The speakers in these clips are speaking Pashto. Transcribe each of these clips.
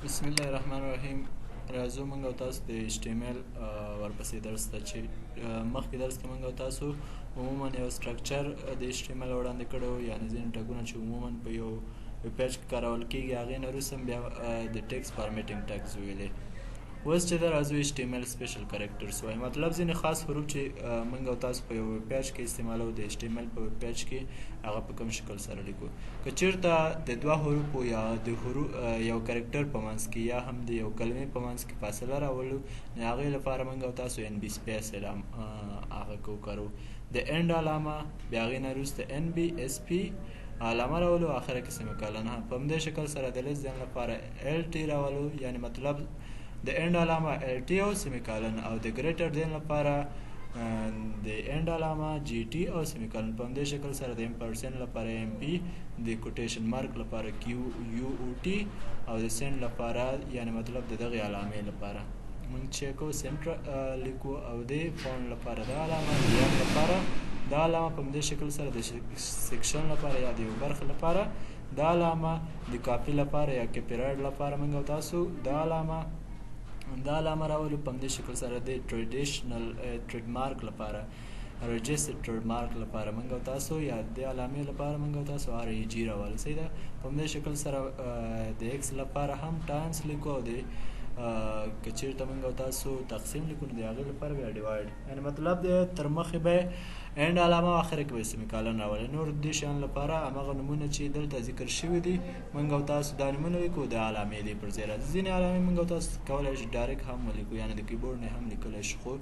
بسم الله الرحمن الرحیم. راځو موږ او تاسو د HTML ورپسې درس ته چې مخکې درس کې موږ او تاسو عموما یو سټرکچر د HTML وړاندې کړی و، یعنې ځینې ټګونه چې عموما په یو پیج کې کارول کېږي هغې نه وروسته بیا د ټیکسټ فارمیټینګ ټګز ویلې. اوس چې دا راځو HTML سپیشل کریکټرز وایي، مطلب ځینې خاص حروف چې موږ او تاسو په یو ویب پیج کې استعمالو د HTML په ویب پیج کې هغه په کوم شکل سره لیکو. که چیرته د دوه حروفو یا د یو کریکټر په منځ کې یا هم د یو کلمې په منځ کې فاصله راولو، نو هغې لپاره موږ او تاسو NB سپیس هغه وکارو. د اند علامه، بیا هغې نه وروسته NB SP علامه راولو، آخره کې سیمیکالن. په همدې شکل سره د لیس دین لپاره LT راولو، یعنی مطلب د اند علامه LT او سیمیکالن، او د ګریټر دین لپاره د اند علامه GT او سیمیکالن. په همدې شکل سره د امپرسنټ لپاره MP، د کوټیشن مارک لپاره QUOT او د سینډ لپاره یعنی مطلب د دغې علامې لپاره موږ چې کو سنټر لیکو، او د فونټ لپاره دا علامه، د یاد لپاره دا علامه. په همدې شکل سره د سیکشن لپاره یا د یو برخې لپاره دا علامه، د کاپي لپاره یا کاپي رایټ لپاره موږ او تاسو دا علامه راولو. په همدې شکل سره د ټریډیشنل ټریډ مارک لپاره رجسټرډ ټریډ مارک لپاره موږ او تاسو یا د علامې لپاره موږ او تاسو REG راولو. صحیح ده. په همدې شکل سره د ایکس لپاره هم ټایمز لیکو، او د که چیرته موږ او تاسو تقسیم لیکو نو د هغې لپاره بیا ډیوایډ، یعنې مطلب د تر مخې به اینډ علامه او آخره کې به سیمیکالن راولي. نور دې شیان لپاره هماغه نومونه چې دلته ذکر شوي دي موږ او تاسو دا نومونه لیکو، د علامې دې پر ځای راځي. ځینې علامې موږ او تاسو کولی شو ډایرکټ هم ولیکو، یعنې د کیبورډ نه هم لیکلی شو، خو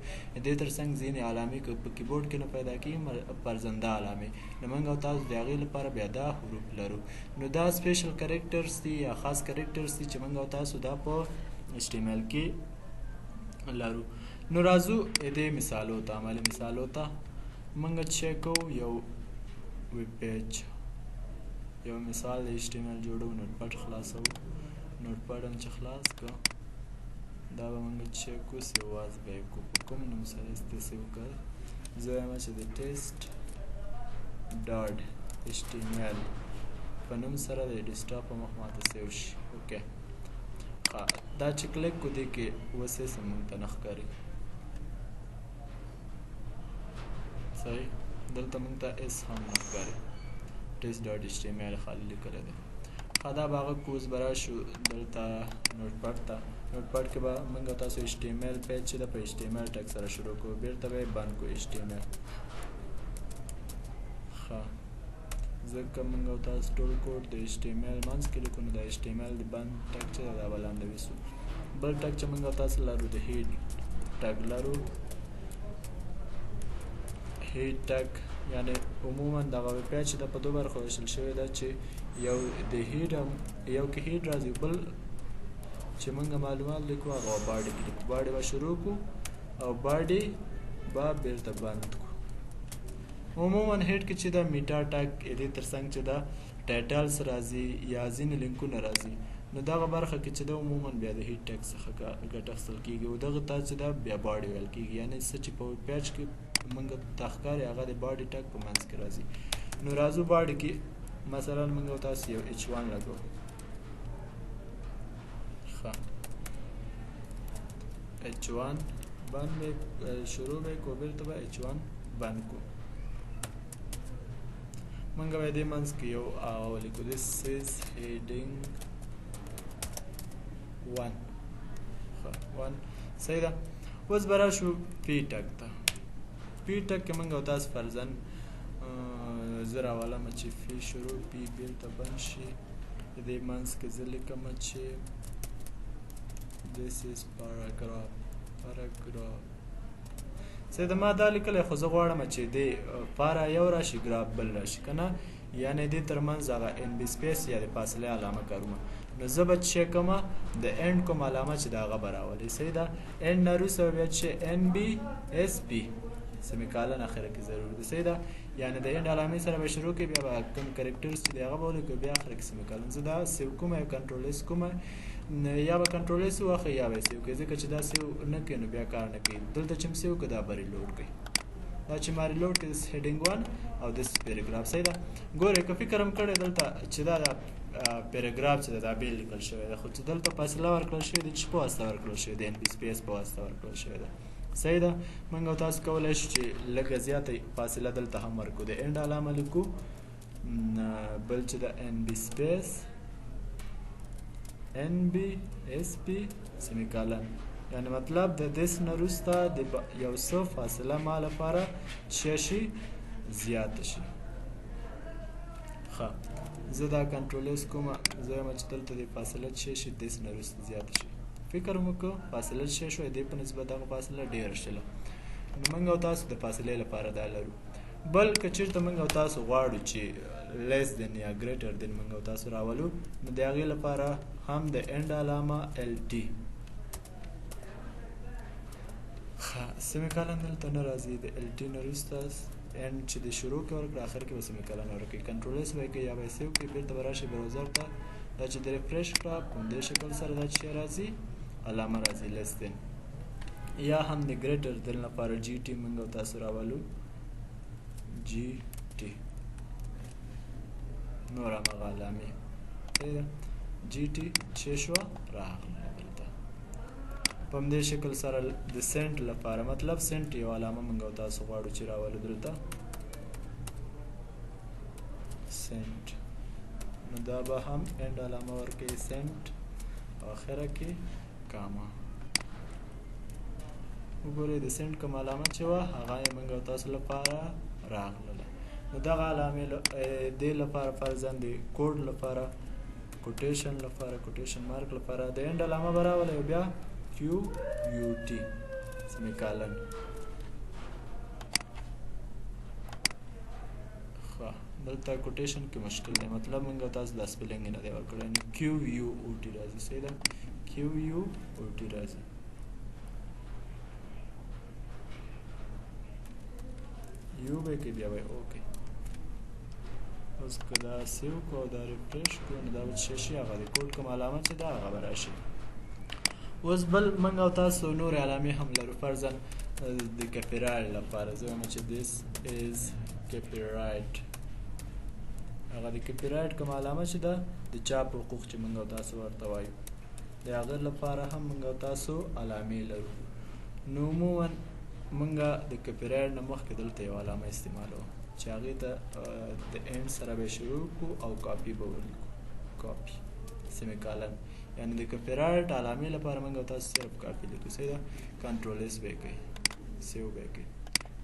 دې تر څنګ ځینې علامې که په کیبورډ کې نه پیدا کېږي پرځنده علامې، نو موږ او تاسو د هغې لپاره بیا دا حروف لرو. نو دا سپیشل کریکټرز دي یا خاص کریکټرز دي چې موږ او تاسو دا په HTML کې لرو. نو راځو دې مثالو ته، عملي مثالو ته. موږ چیک کوو یو ویب پیج، یو مثال د HTML جوړو، نوټ پډ خلاصو. نوټ پډ هم چې خلاص کړو دا به موږ چیک کوو، سیواز به یې کوو. په کوم نوم سره یې سیو کړ؟ زه وایم چې د ټیسټ ډاټ HTML په نوم سره د ډیسکټاپ په مخ ماته سیو شي. اوکې، دا چې کلیک کو دې کې اوس یې موږ ته نه ښکاري. صحیح، دلته موږ ته اس هم نه ښکاري، ټیسټ ډاټ HTML خالي لیکلی دی. دا به هغه کوز به راشو دلته نوټ پډ ته. نوټ پډ کې به موږ تاسو HTML پیج چې ده په HTML ټګ سره شروع کوو، بیرته به یې بند کړو HTML. ښه، ځکه موږ او تاسو ټول کوډ د HTML منځ کې لیکو، نو د HTML د بند ټګ چې ده دا به لاندې ویسو. بل ټګ چې موږ او تاسو لرو د هیډ ټګ لرو. هیډ ټګ یعنې عموما دغه ویب پیج چې ده په دوه برخو ویشل شوې ده، چې یو د هیډ یو کې هیډ راځي، بل چې موږ معلومات لیکو هغه باډي کې لیکو. باډي به شروع کړو او باډي به بیرته بند کړو. عموما هیډ کې چې ده میټا ټګ دې تر څنګ چې ده ټایټلز راځي یا ځینې لینکونه راځي، نو دغه برخه کې چې ده عموما بیا د هیډ ټګ څخه ګټه اخیستل کېږي، او دغه ته چې ده بیا باډي ویل کېږي، یعنې څه چې په ویب پیج کې موږ ته ښکاري هغه د باډي ټګ په منځ کې راځي. نو راځو باډي کې مثلا موږ او تاسو یو H1 لګو. ښه، H1 بند به شروع به کو، بیرته به H1 بند کو. موږ به دې منځ کې یو ولیکو this is heading 1. ښه، 1 صحیح ده. اوس به راشو پی ټګ ته. پی ټګ کې موږ او تاسو فرضاً زه راولم چې فی شروع پی بیرته بند شي. د دې منځ کې زه لیکم چې this is paragraph. صحیح ده. ما دا لیکلی، خو زه غواړم چې د پارا یو راشي ګراف بل راشي که نه، یعنې دې تر منځ هغه NB سپیس یا د فاصلې علامه کارومه. نو زه به چې کومه د اینډ کوم علامه چې د هغه به راولي. صحیح ده. اینډ نه وروسته بیا چې NB SP سیمیکالن اخره کې ضرور دی. صحیح ده. یعنې د اینډ علامې سره به شروع کړي، بیا به کوم کریکټرز چې دی هغه به ولیکو، بیا اخره کې سیمیکالن. زه دا سیو کوم یا کنټرول اس کوم، یا به کنټرول اس واخلئ یا به یې سیو کړئ، ځکه چې دا سیو نه کوي نو بیا کار نه کوي. دلته چې م سیو کړه دا به ریلوډ کوي. دا چې ما ریلوډ کړي هیډینګ 1 او دس پیراګراف. صحیح ده. ګورئ که فکر هم کړی دلته چې دا پیراګراف چې دا بیل لیکل شوی ده، خو چې دلته فاصله ورکړل شوې ده چې په واسطه ورکړل شوې ده، ان پی سپیس په واسطه ورکړل شوې ده. صحیح ده. موږ او تاسو کولی شو چې لږه زیاته فاصله دلته هم ورکړو، د اینډ علامه لیکو، بل چې د ان بی سپیس ان بی اس پی سیمیکالن، یعنی مطلب د دس نه وروسته د یو څه فاصله ما لپاره څه شي زیاته شي. ښه، زه دا کنټرول اس کوم، زه وایم چې دلته د فاصله څه شي دس نه وروسته زیاته شي. فکر مو وکړو فاصله څه شوی دی په نسبت دغه فاصله ډېره شوله. نو موږ او تاسو د فاصلې لپاره دا لرو. بل که چېرته موږ او تاسو غواړو چې لیس دین یا ګریټر دین موږ او تاسو راولو، نو د هغې لپاره هم د اینډ علامه ال ټي. ښه، سیمیکالن دلته نه راځي، د ال ټي نه وروسته اینډ چې د شروع کې ورکړه آخر کې به سیمیکالن ورکړي. کنټرول اس به یې کوي یا به یې سیو کړي، بېرته به راشي براوزر ته، دا چې د ریفریش کړه په همدې شکل سره دا چې راځي علامه راځي لیس دین. یا هم د ګریټر دین لپاره جي ټي موږ او تاسو راولو، جي ټي نور همغه علامې. صحیح ده. جي ټي چې شوه راغله دلته په همدې شکل سره. د سنټ لپاره مطلب سنټ یو علامه موږ او تاسو غواړو چې راولو دلته سنټ، نو دا به هم اینډ علامه ورکوي سنټ، او اخره کې کاما. وګورئ د سنټ کوم علامه چې وه هغه یې موږ او تاسو لپاره راغله. نو دغه علامې دې لپاره فرضاً د کوډ لپاره، کوټیشن لپاره، کوټیشن مارک لپاره د اینډ علامه به راولئ، او بیا کیو یو ټي سیمیکالن. ښه، دلته کوټیشن کې مشکل دی، مطلب موږ تاسو دا سپیلنګ یې نه دی ورکړی، نو کیو یو او ټي راځي. صحیح ده. کیو یو او ټي راځي. یو به کې بیا به اوکې. اوس که دا سیو کړو او دا ریفریش کړو، نو دا به څه شي هغه د کوډ کوم علامه چې ده هغه به راشي. اوس بل موږ او تاسو نورې علامې هم لرو، فرضاً د کپیرایټ لپاره زه وایم چې this is copyright. هغه د کپیرایټ کوم علامه چې ده د چاپ حقوق چې موږ او تاسو ورته وایو، د هغه لپاره هم موږ او تاسو علامې لرو. نو عموماً موږ د کپیرایټ نه مخکې دلته یو علامه استعمالوو چې هغې ته د اینډ سره به شروع کړو او کاپي به ولیکو، کاپي سیمیکالن. یعنی د کپیرایټ علامې لپاره موږ او تاسو صرف کاپي لیکو. صحیح ده. کنټرول اس به یې کوي، سیو به یې کوي،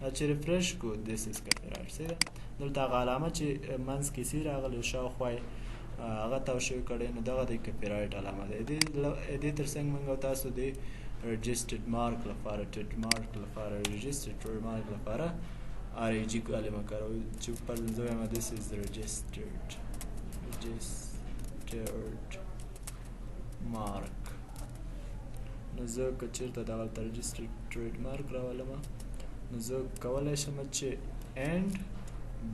دا چې ریفریش کړو دیس از کپیرایټ. صحیح ده. دلته هغه علامه چې منځ کې سي راغلی شاوخوا یې هغه تاو شوی کړی، نو دغه د کپیرایټ علامه ده. دې تر څنګ موږ او تاسو د رجسټرډ مارک لپاره، ټریډ مارک لپاره، رجسټرډ ټریډ مارک لپاره آر ای جي کلمه کاروو چې پر زه وایم this is registered mark. نو زه که چېرته دغلته رجسټرډ ټریډ مارک راولمه، نو زه کولی شم چې اینډ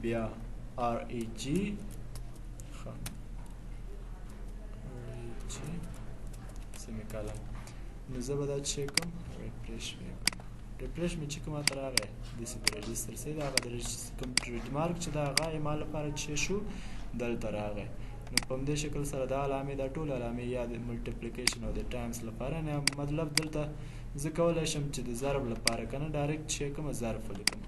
بیا آر ای جي سیمیکالن. نو زه به دا چې کوم ریفریش مې کوم، ریفریش مې چې کوم ته راغی داسې په رجسټر. صحیح ده. هغه د کوم ټریډ مارک چې ده هغه یې ما لپاره چې شو دلته راغی. نو په همدې شکل سره دا علامې، دا ټول علامې یا د ملټیپلیکیشن او د ټایمز لپاره نه، مطلب دلته زه کولی شم چې د ضرب لپاره که نه ډایرکټ چې کومه ضرب ولیکم.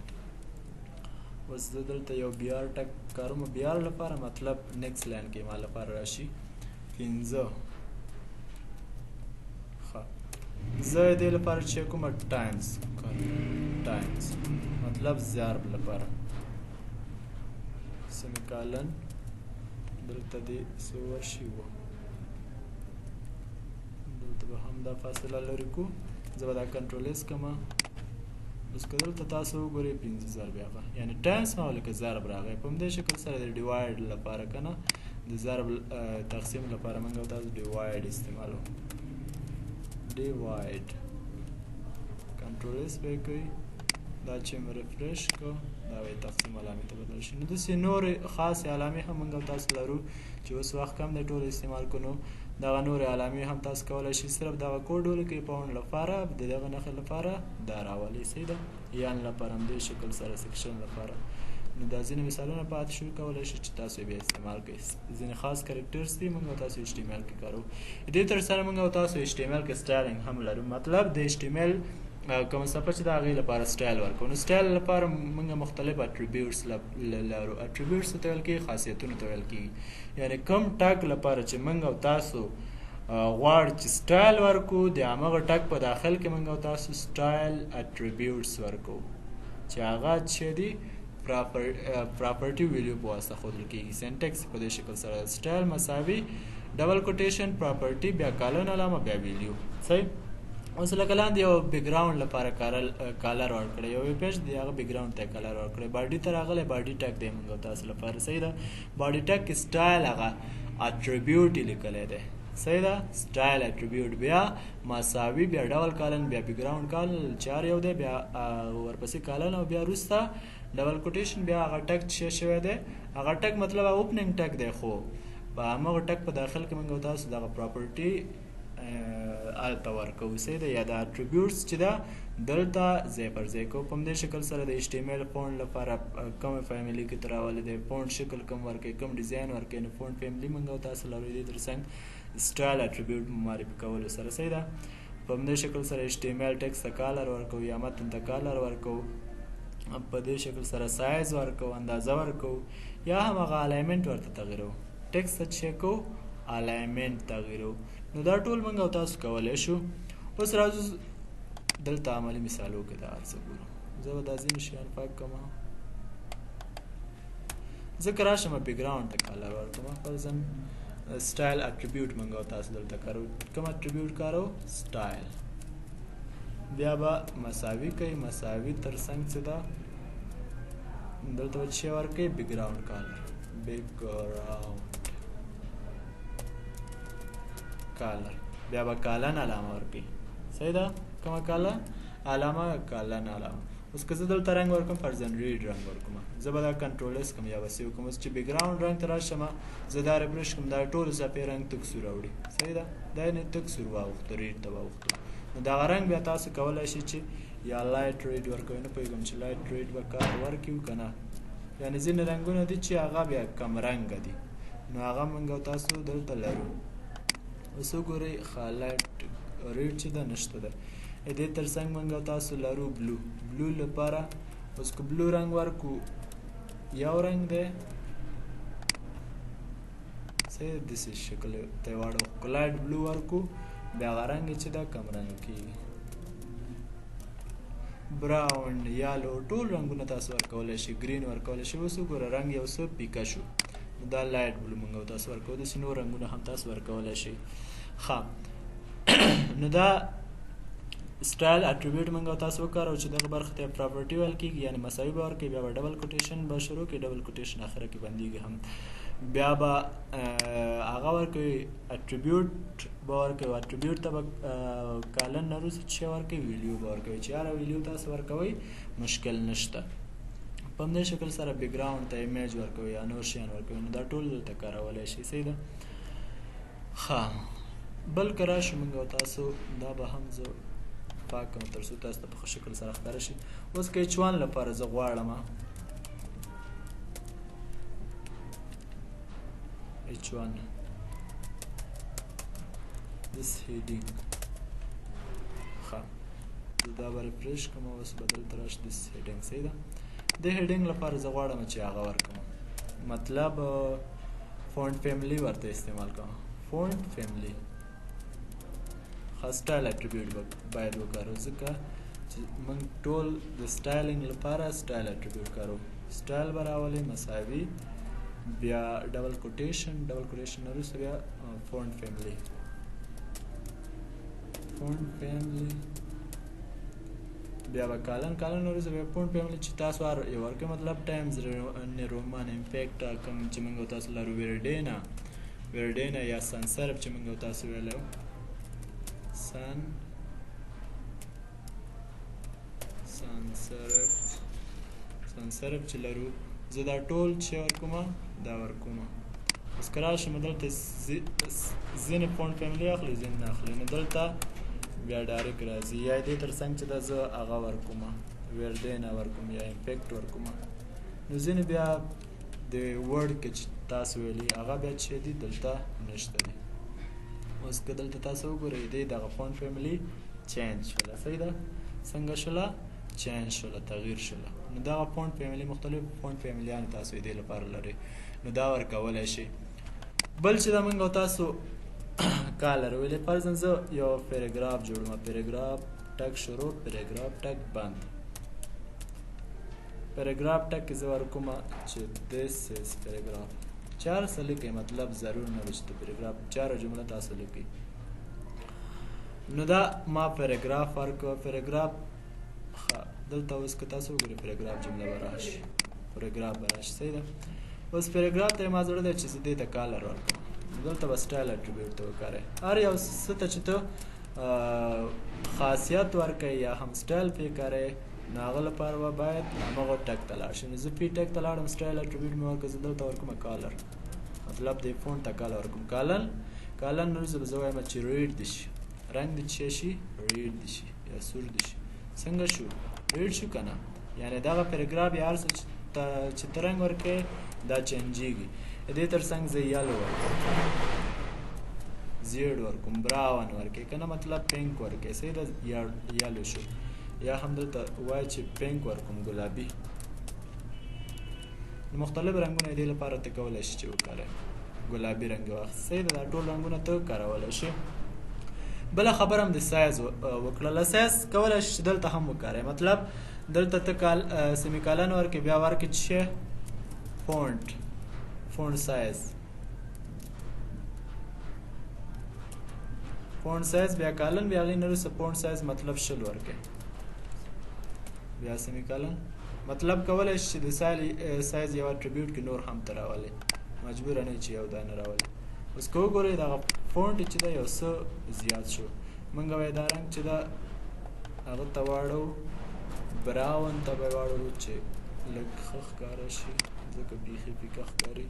اوس زه دلته یو بیار ټک کاروم، بیار لپاره مطلب نیکسټ لاین کې ما لپاره راشي 15. زه دې لپاره چې کومه ټایمز ټایمز مطلب ضرب لپاره سیمیکالن دلته دې څه ورشي و، دلته به هم دا فاصله لرې کړو. زه به دا کنټرول اس کومه. اوس که دلته تاسو وګورئ 15 بیا هغه یعنې ټایمز ما لکه ضرب راغی. په همدې شکل سره د ډیوایډ لپاره که نه د ضرب تقسیم لپاره موږ او تاسو ډیوایډ استعمالوو. ډیوایډ کنټرول اس به یې کوي، دا چې مې ریفریش کړو دا به یې تقسیم علامې ته بدل شي. نو داسې نورې خاصې علامې هم موږ او تاسو لرو چې اوس وخت کم دی ټول استعمال کړو. نو دغه نورې علامې هم تاسو کولی شئ صرف دغه کوډ ولیکئ پاونډ لپاره، د دغه نښې لپاره دا راولئ. صحیح ده. یان لپاره همدې شکل سره سیکشن لپاره. نو دا ځینې مثالونه پاتې شو کولی شئ چې تاسو یې بیا استعمال کړئ ځینې خاص کرکټرز دي موږ او تاسو ایچ ټي ایم ایل کې کارو دې تر سره موږ او تاسو ایچ ټي ایم ایل کې سټایلینګ هم لرو مطلب د ایچ ټي ایم ایل کومه صفحه چې د هغې لپاره سټایل ورکوو نو سټایل لپاره موږ مختلف اټریبیوټس لرو اټریبیوټس ته ویل کېږي خاصیتونو ته ویل کېږي یعنې کوم ټاګ لپاره چې موږ او تاسو غواړو چې سټایل ورکوو د همغه ټاګ په داخل کې موږ او تاسو سټایل اټریبیوټس ورکوو چې هغه څه دي پراپرټي ویلیو په واسطه ښودل کېږي سینټیکس په دې شکل سره سټایل مساوي ډبل کوټیشن پراپرټي بیا کالن علامه بیا ویلیو صحیح اوس لکه لاندې یو بیکګراوند لپاره کالر ورکړی یو ویب پیج دی هغه بیکګراوند ته کالر ورکړی باډي ته راغلی باډي ټیګ دی موږ تاسو لپاره صحیح ده باډي ټیګ کې سټایل هغه اټریبیوټ یې لیکلی دی صحیح ده سټایل اټریبیوټ بیا مساوي بیا ډبل کالن بیا بیکګراوند کالن چار یو دی بیا ورپسې کالن او بیا وروسته ډبل کوټیشن بیا هغه ټیګ چې شوی دی هغه ټیګ مطلب اوپننګ ټیګ دی خو په همغه ټیګ په داخل کې موږ تاسو دغه پراپرټي الته ورکوو صحیح ده یا د اټریبیوټس چې ده دلته ځای پر ځای کوو په همدې شکل سره د ایچ ټي ایم ایل فونټ لپاره کومه فیملي کې ته راولي دی فونټ شکل کوم ورکوي کوم ډیزاین ورکوي نو فونټ فیملي موږ او تاسو لرو دې تر څنګ سټایل اټریبیوټ معرفي کولو سره صحیح ده په همدې شکل سره ایچ ټي ایم ایل ټیکس ته کالر ورکوو یا متن ته کالر ورکوو په دې شکل سره سایز ورکوو اندازه ورکوو یا همغه الایمنټ ورته تغییرو ټیکس ته چې کوو الایمنټ تغییرو نو دا ټول موږ او تاسو کولی شو اوس راځو دلته عملي مثالو کې دا هر څه ګورو زه به دا ځینې شیان پاک کړم ځکه راشم بیکګراوند ته کالر ورکړم فرضاً سټایل اټریبیوټ موږ او تاسو دلته کارو کوم اټریبیوټ کارو سټایل بیا به مساوي کوي مساوي تر څنګ څه ده دلته به څه ورکوي بیکګراوند کالر بیکګراوند کالر بیا به کالن علامه ورکوي صحیح ده کومه کالن علامه کالن علامه اوس که زه دلته رنګ ورکړم فرضاً ریډ رنګ ورکړم زه به دا کنټرول اس کوم یا به سیو کوم اوس چې بیکګراوند رنګ ته راشم زه دا ریفرش کوم دا ټول صفحې رنګ تک سور راوړي صحیح ده دا یې تک سور واوښته ریډ ته واوښته نو دغه رنګ بیا تاسو کولی شئ چې یا لایټ ریډ ورکوئ نه پوهېږم چې لایټ ریډ به کار ورکړي که نه یعنې ځینې رنګونه دي چې هغه بیا کم رنګه دي نو هغه موږ او تاسو دلته لرو اوس وګورئ ښه لایټ ریډ چې ده نشته ده دې تر څنګ موږ او تاسو لرو بلو لپاره اوس که بلو رنګ ورکو یو رنګ دی صحیح داسې شکل ته یې واړو که لایټ بلو ورکو بیا هغه رنګ چې ده کم رنګ کېږي براون یالو ټول رنګونه تاسو ورکولی شئ ګرین ورکولی شئ اوس وګوره رنګ یو څه پیکه شو دا لایټ بلو موږ او تاسو ورکوو داسې نور رنګونه هم تاسو ورکولی شئ ښه نو دا سټایل اټریبیوټ موږ او تاسو وکارو چې دغه برخه ته پراپرټي ویل کېږي یعنې مساوي به ورکوي بیا به ډبل کوټیشن به شروع کړي ډبل کوټیشن اخره کې بندېږي هم بیا به هغه ورکوي اټریبیوټ به ورکوي اټریبیوټ ته به کالن نه وروسته څه ورکوي ویلیو به ورکوي چې هره ویلیو تاسو ورکوئ مشکل نشته په همدې شکل سره بیکګراوند ته ایمیج ورکوي یا نور شیان ورکوي نو دا ټول دلته کارولی شي صحیح ده ښه بل که راشو موږ او تاسو دا به هم زه پاک کوم تر څو تاسو ته په ښه شکل سره ښکاره شي اوس که ایچ وان لپاره زه غواړم ایچ وان دس هیډینګ ښه زه دا به ریفرش کوم اوس به دلته راشي دس هیډینګ صحیح ده د هیډینګ لپاره زه غواړم چې هغه ورکړم مطلب فونټ فیملی ورته استعمال کوم فونټ فیملی سټایل اټریبیوټ باید وکارو ځکه چې موږ ټول د سټایلینګ لپاره سټایل اټریبیوټ کارو سټایل به راولئ مساوي بیا ډبل کوټیشن نه وروسته بیا فونټ فیملی بیا به کالن وروسته بیا فونټ فیملی چې تاسو یې ورکوئ مطلب ټایمز رومان امپیکټ کوم چې موږ او تاسو لرو ویرډینا یا سان سرف چې موږ او تاسو ویلی سان سرف چې لرو زه دا ټول چې ورکوم دا ورکوم اوس که راشم دلته ځینې فونټ فیملی اخلي ځینې نه اخلي نو دلته بیا ډایرکټ راځي یا دې تر څنګ چې دا زه هغه ورکوم ویرډینا ورکوم یا امپیکټ ورکوم نو ځینې بیا د ورډ کې چې تاسو ویلي هغه بیا چې دي دلته نشته دي. اوس که دلته تاسو وګورئ دی دغه فونټ فیملي چینج شوله. صحیح ده؟ څنګه شوله؟ چینج شوله، تغییر شوله. نو دغه فونټ فیملي مختلف فونټ فیملیانې تاسو یې دې لپاره لرئ، نو دا ورکولی شئ. بل چې دا موږ او تاسو کالر ویلې، فرضاً زه یو پیراګراف جوړوم، پیراګراف ټک شروع، پیراګراف ټک بند. پیراګراف ټک کې زه ورکوم چې this is پیراګراف. چې هر څه لیکئ، مطلب ضرور نه وي چې د پیراګراف چې هره جمله تاسو لیکئ. نو دا ما پیراګراف ورکړه. پیراګراف دلته اوس که تاسو وګورئ پیراګراف جمله به راشي، پیراګراف به راشي. صحیح ده؟ اوس پیراګراف ته ما زړه دی چې زه دې ته کالر ورکړم. دلته به سټایل اټریبیوټ ته وکاروئ. هر یو څه ته چې ته خاصیت ورکوئ یا هم سټایل پې کاروئ، نو هغه لپاره به باید همغه ټک ته لاړ شي. نو زه پی ټک ته لاړم، سټایل اټریبیوټ مې ورکړه، زه دلته ورکوم کالر، مطلب دې فونټ ته کالر ورکوم. کالر نو زه وایم چې ریډ دي شي، رنګ دې چې شي ریډ دي شي یا سور دي شي. څنګه شو؟ ریډ شو که نه؟ یعنې دغه پیراګراف یا هر څه چې ته رنګ ورکوې دا چینجېږي. دې تر څنګ زه یلو ورکوم، زیډ ورکوم، براون ورکوې که نه، مطلب پینک ورکوې. صحیح ده؟ یلو شو. یا هم دلته وایي چې پینک ورکوم، ګلابي. نو مختلف رنګونه یې دې لپاره ته کولی شي چې وکاروې. ګلابي رنګ واخلې. صحیح ده؟ دا ټول رنګونه ته کارولی شي. بله خبره هم د سایز وکړله. سایز کولی شي چې دلته هم وکاروې. مطلب دلته ته سیمی کالن ورکې، بیا ورکې چې شی فونټ سایز، فونټ سایز بیا کالن، بیا هغې نه وروسته فونټ سایز مطلب 20 ورکې، بیا سیمی کالن. مطلب کولی شي چې د سایز یو اټریبیوټ کې نور هم ته راولئ، مجبوره نه چې یو دا نه راولئ. اوس که وګورئ دغه فونټ چې ده یو څه زیات شو. موږ وایو دا رنګ چې ده هغه ته واړو، براون ته به یې واړو چې لږ ښه ښکاره شي، ځکه بیخي پیکه ښکاري.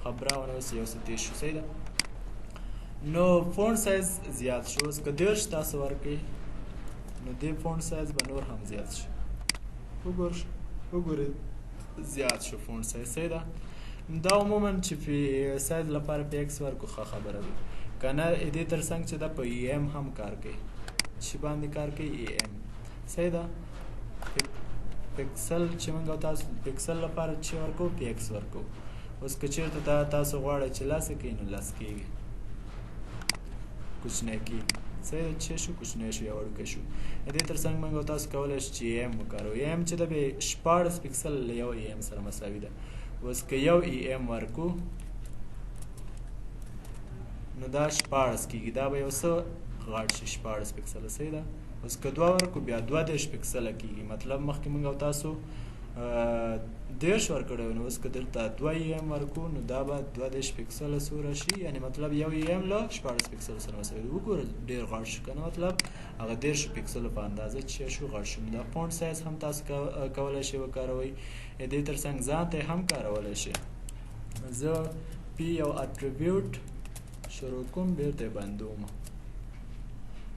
ښه براون اوس یو څه تېز شو. صحیح ده؟ نو فونټ سایز زیات شو. اوس که 30 تاسو ورکړئ نو دې فونټ سایز به نور هم زیات شي. وګورئ زیات شو فونټ سایز. صحیح ده؟ دا عموما چې په سایز لپاره په ایکس ورکو ښه خبره وي، که نه دې تر څنګ چې دا په ای ایم هم کار کوي. چې باندې کار کوي؟ ای ایم. صحیح ده؟ پکسل چې موږ او تاسو پکسل لپاره چې ورکو پی ایکس ورکو. اوس که چېرته تاسو غواړئ چې لاسه کړئ نو لاس کېږي، کوچنی کېږي. صحیح ده؟ چې شو کوچنی شو یا وړوکی شو. دې تر څنګ موږ او تاسو کولی شو چې ای ایم وکاروو. ای ایم چې ده بیا 14 پکسل له یو ای ایم سره مساوي ده. اوس که یو ای ایم ورکو نو دا 14 کېږي، دا به یو څه غټ شي، 14 پکسله. صحیح ده؟ اوس که 2 ورکو بیا 32 پکسله کېږي. مطلب مخکې موږ او تاسو 30 ورکړی و، نو اوس که دلته 2 ای ایم ورکو نو دا به 32 پکسله څومره شي، یعنې مطلب یو ای ایم له 14 پکسلو سره مساوي ده. وګوره ډېر غټ شو که نه، مطلب هغه 30 پکسلو په اندازه چې شو غټ شو. نو دا فونټ سایز هم تاسو کولی شئ وکاروئ. دې تر څنګ ځان ته یې هم کارولی شئ. زه پی یو اټریبیوټ شروع کوم، بېرته یې بندوم.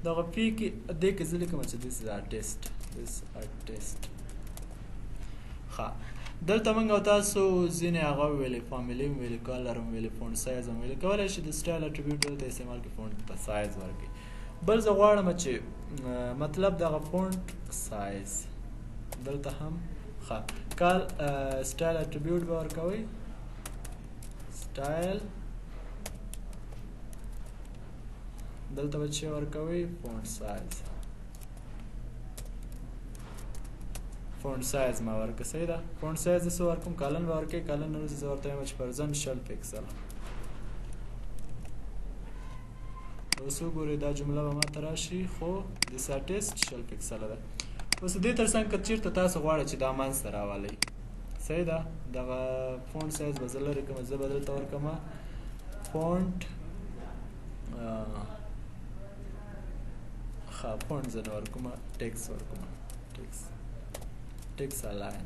دغه پی کې دې کې زه لیکم چې this is artist. ښه، دلته موږ او تاسو ځینې هغه وویلې، فامیلي هم ویلې، کالر هم ویلې، فونټ سایز هم ویلې. کولی شي د سټایل اټریبیوټ دلته استعمال کړي، فونټ ته سایز ورکړي. بل زه غواړم چې مطلب دغه فونټ سایز دلته هم ښه سټایل اټریبیوټ به ورکوئ، سټایل دلته به چې ورکوئ فونټ سایز. فونټ سایز ما ورکړه. صحیح ده؟ فونټ سایز زه څه ورکوم؟ کالن به ورکوئ. کالن نه وروسته زه ورته وایم چې فرضاً 20 پکسله. اوس وګورئ دا جمله به ماته راشي، خو د ساټیسټ 20 پکسله ده. اوس دې تر څنګ که چېرته تاسو غواړئ چې دا منځته راولئ، صحیح ده؟ دغه فونټ سایز به زه لرې کړم، زه به دلته ورکړم فونټ فونټ زه نه ورکوم، ټیکس ورکوم، ټیکس الاین.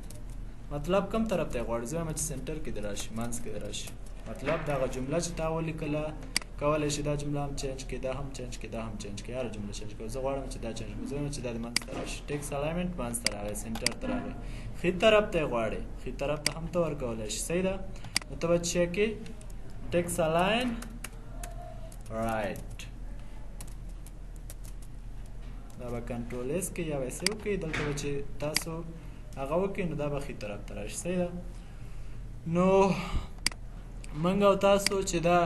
مطلب کوم طرف ته یې غواړئ؟ زه وایم چې سنټر کې دې راشي، منځ کې دې راشي. مطلب دغه جمله چې تا ولیکله کولای شي دا جمله هم چینج کړي، دا هم چینج کړي، دا هم چینج کړي، هر جمله چینج کړي. زه غواړم چې دا چینج کړم، زه غواړم چې دا د منځ ته راشي. ټیکس الاینمنټ منځ ته راغی، سنټر ته راغی. ښي طرف ته یې غواړې، ښي طرف ته هم ته ورکولی شي. صحیح ده؟ نو ته به څه کې ټیکس الاین رایټ، دا به کنټرول اس کې یا ویسې وکړئ. دلته به چې تاسو هغه وکړئ نو دا به ښي طرف ته راشي. صحیح ده؟ نو موږ او تاسو چې دا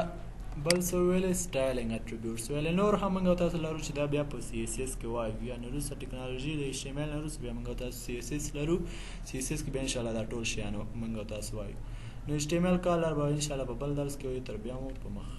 بل څه ویلې سټایلینګ اټریبیوټس ویلې، نور هم موږ او تاسو لرو چې دا بیا په سی اس اس کې وایو، یعنې وروسته ټکنالوژي د ایچ ټي ایم ایل نه وروسته بیا موږ او تاسو سی اس اس لرو. سی اس اس کې بیا انشاءالله دا ټول شیان موږ او تاسو وایو. نو ایچ ټي ایم ایل کالر به انشاءالله په بل درس کې وایو. تر بیا مو په مخه.